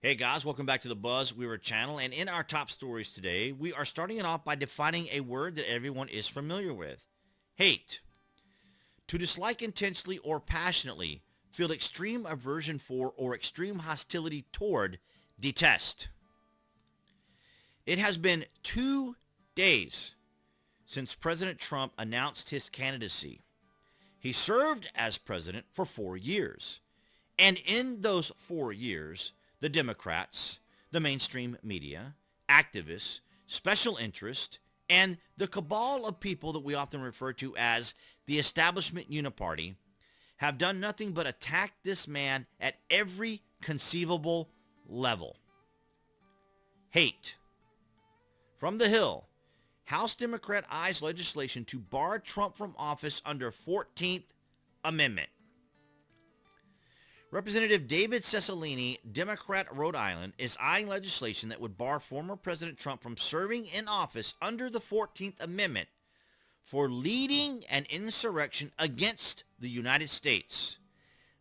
Hey guys, welcome back to the BuzWeaver channel, and in our top stories today, we are starting it off by defining a word that everyone is familiar with. Hate. To dislike intensely or passionately, feel extreme aversion for or extreme hostility toward, detest. It has been 2 days since President Trump announced his candidacy. He served as president for 4 years, and in those 4 years, the Democrats, the mainstream media, activists, special interest, and the cabal of people that we often refer to as the establishment uniparty have done nothing but attack this man at every conceivable level. Hate. From the Hill, House Democrat eyes legislation to bar Trump from office under 14th Amendment. Representative David Cicilline, Democrat, Rhode Island, is eyeing legislation that would bar former President Trump from serving in office under the 14th Amendment for leading an insurrection against the United States.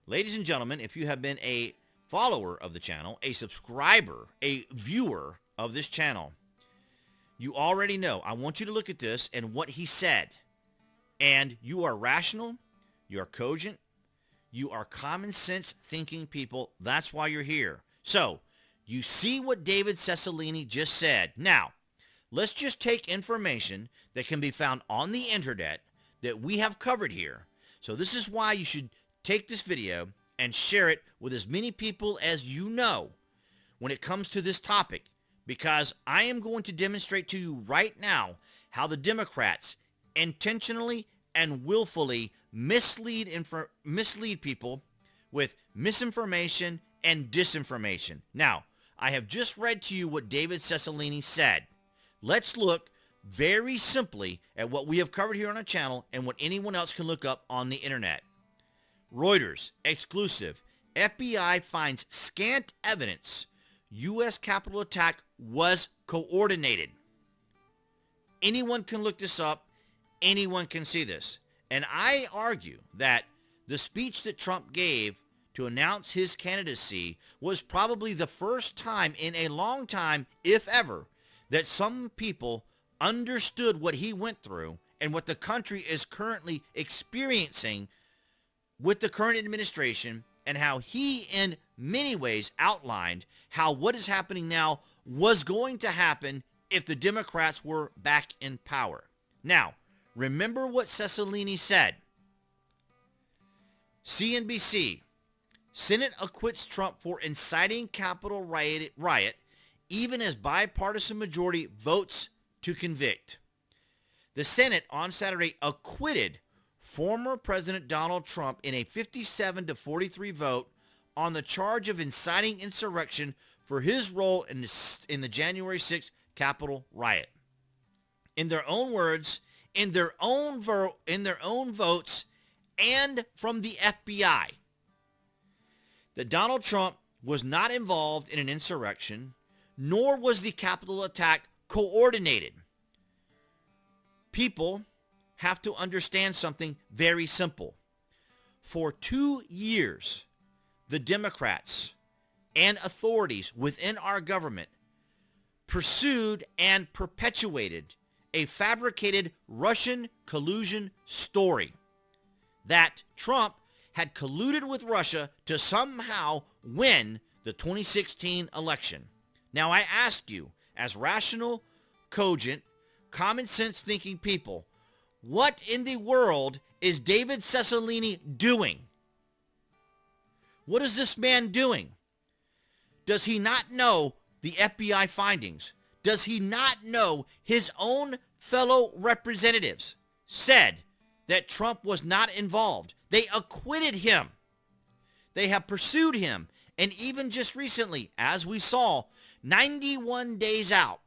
Ladies and gentlemen, if you have been a follower of the channel, a subscriber, a viewer of this channel, you already know. I want you to look at this and what he said. And you are rational, you are cogent, you are common sense thinking people. That's why you're here. So, you see what David Cicilline just said. Now, let's just take information that can be found on the internet that we have covered here. So this is why you should take this video and share it with as many people as you know when it comes to this topic, because I am going to demonstrate to you right now how the Democrats intentionally and willfully mislead people with misinformation and disinformation. Now, I have just read to you what David Cicilline said. Let's look very simply at what we have covered here on our channel and what anyone else can look up on the internet. Reuters, exclusive. FBI finds scant evidence U.S. Capitol attack was coordinated. Anyone can look this up. Anyone can see this. And I argue that the speech that Trump gave to announce his candidacy was probably the first time in a long time, if ever, that some people understood what he went through and what the country is currently experiencing with the current administration, and how he in many ways outlined how what is happening now was going to happen if the Democrats were back in power. Now, remember what Cicilline said. CNBC, Senate acquits Trump for inciting Capitol riot even as bipartisan majority votes to convict. The Senate on Saturday acquitted former President Donald Trump in a 57-43 vote on the charge of inciting insurrection for his role in the January 6th Capitol riot. In their own words, in their own votes, and from the FBI, that Donald Trump was not involved in an insurrection, nor was the Capitol attack coordinated. People have to understand something very simple. For 2 years, the Democrats and authorities within our government pursued and perpetuated a fabricated Russian collusion story that Trump had colluded with Russia to somehow win the 2016 election. Now I ask you, as rational, cogent, common sense thinking people, what in the world is David Cicilline doing? What is this man doing? Does he not know the FBI findings? Does he not know his own fellow representatives said that Trump was not involved? They acquitted him. They have pursued him. And even just recently, as we saw, 91 days out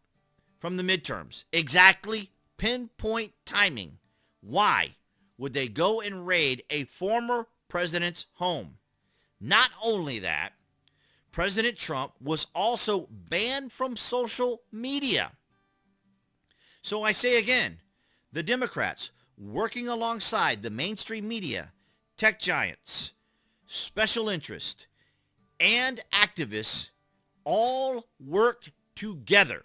from the midterms, exactly pinpoint timing, why would they go and raid a former president's home? Not only that, President Trump was also banned from social media. So I say again, the Democrats working alongside the mainstream media, tech giants, special interest, and activists all worked together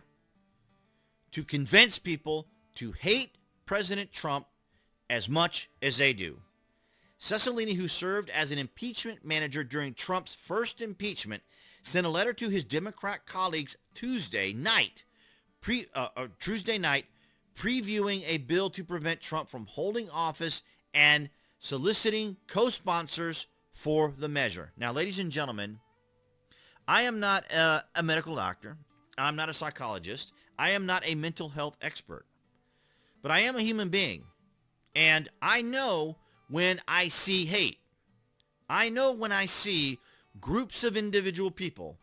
to convince people to hate President Trump as much as they do. Cicilline, who served as an impeachment manager during Trump's first impeachment, sent a letter to his Democrat colleagues Tuesday night, previewing a bill to prevent Trump from holding office and soliciting co-sponsors for the measure. Now, ladies and gentlemen, I am not a medical doctor. I'm not a psychologist. I am not a mental health expert. But I am a human being. And I know when I see hate. I know when I see groups of individual people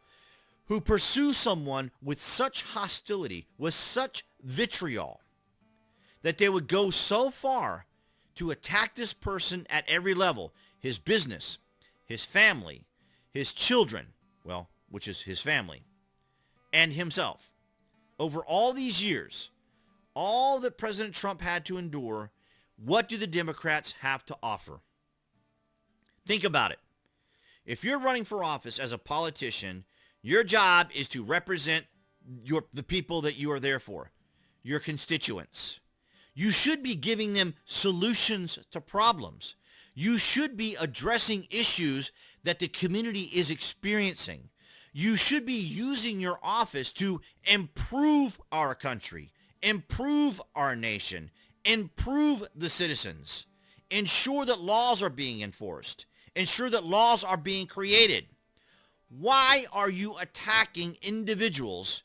who pursue someone with such hostility, with such vitriol, that they would go so far to attack this person at every level, his business, his family, his children, well, which is his family, and himself. Over all these years, all that President Trump had to endure, what do the Democrats have to offer? Think about it. If you're running for office as a politician, your job is to represent the people that you are there for, your constituents. You should be giving them solutions to problems. You should be addressing issues that the community is experiencing. You should be using your office to improve our country, improve our nation, improve the citizens, ensure that laws are being enforced, ensure that laws are being created. Why are you attacking individuals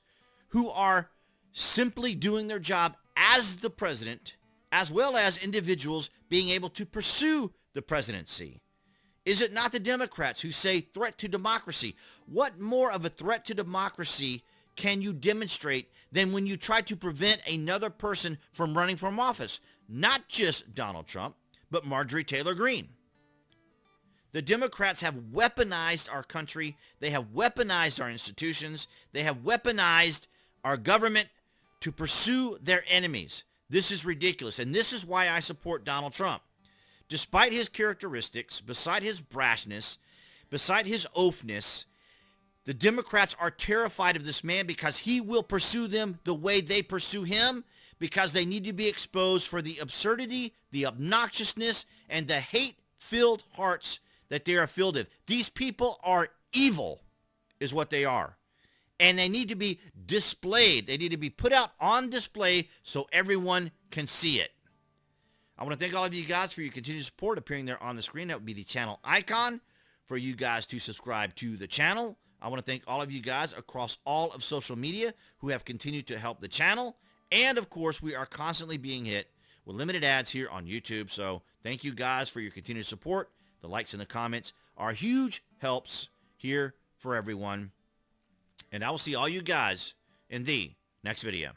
who are simply doing their job as the president, as well as individuals being able to pursue the presidency? Is it not the Democrats who say threat to democracy? What more of a threat to democracy can you demonstrate than when you try to prevent another person from running for office? Not just Donald Trump, but Marjorie Taylor Greene. The Democrats have weaponized our country. They have weaponized our institutions. They have weaponized our government to pursue their enemies. This is ridiculous, and this is why I support Donald Trump. Despite his characteristics, beside his brashness, beside his oafness, the Democrats are terrified of this man because he will pursue them the way they pursue him, because they need to be exposed for the absurdity, the obnoxiousness, and the hate-filled hearts that they are filled with. These people are evil, is what they are. And they need to be displayed. They need to be put out on display so everyone can see it. I want to thank all of you guys for your continued support appearing there on the screen. That would be the channel icon for you guys to subscribe to the channel. I want to thank all of you guys across all of social media who have continued to help the channel. And, of course, we are constantly being hit with limited ads here on YouTube. So thank you guys for your continued support. The likes and the comments are huge helps here for everyone. And I will see all you guys in the next video.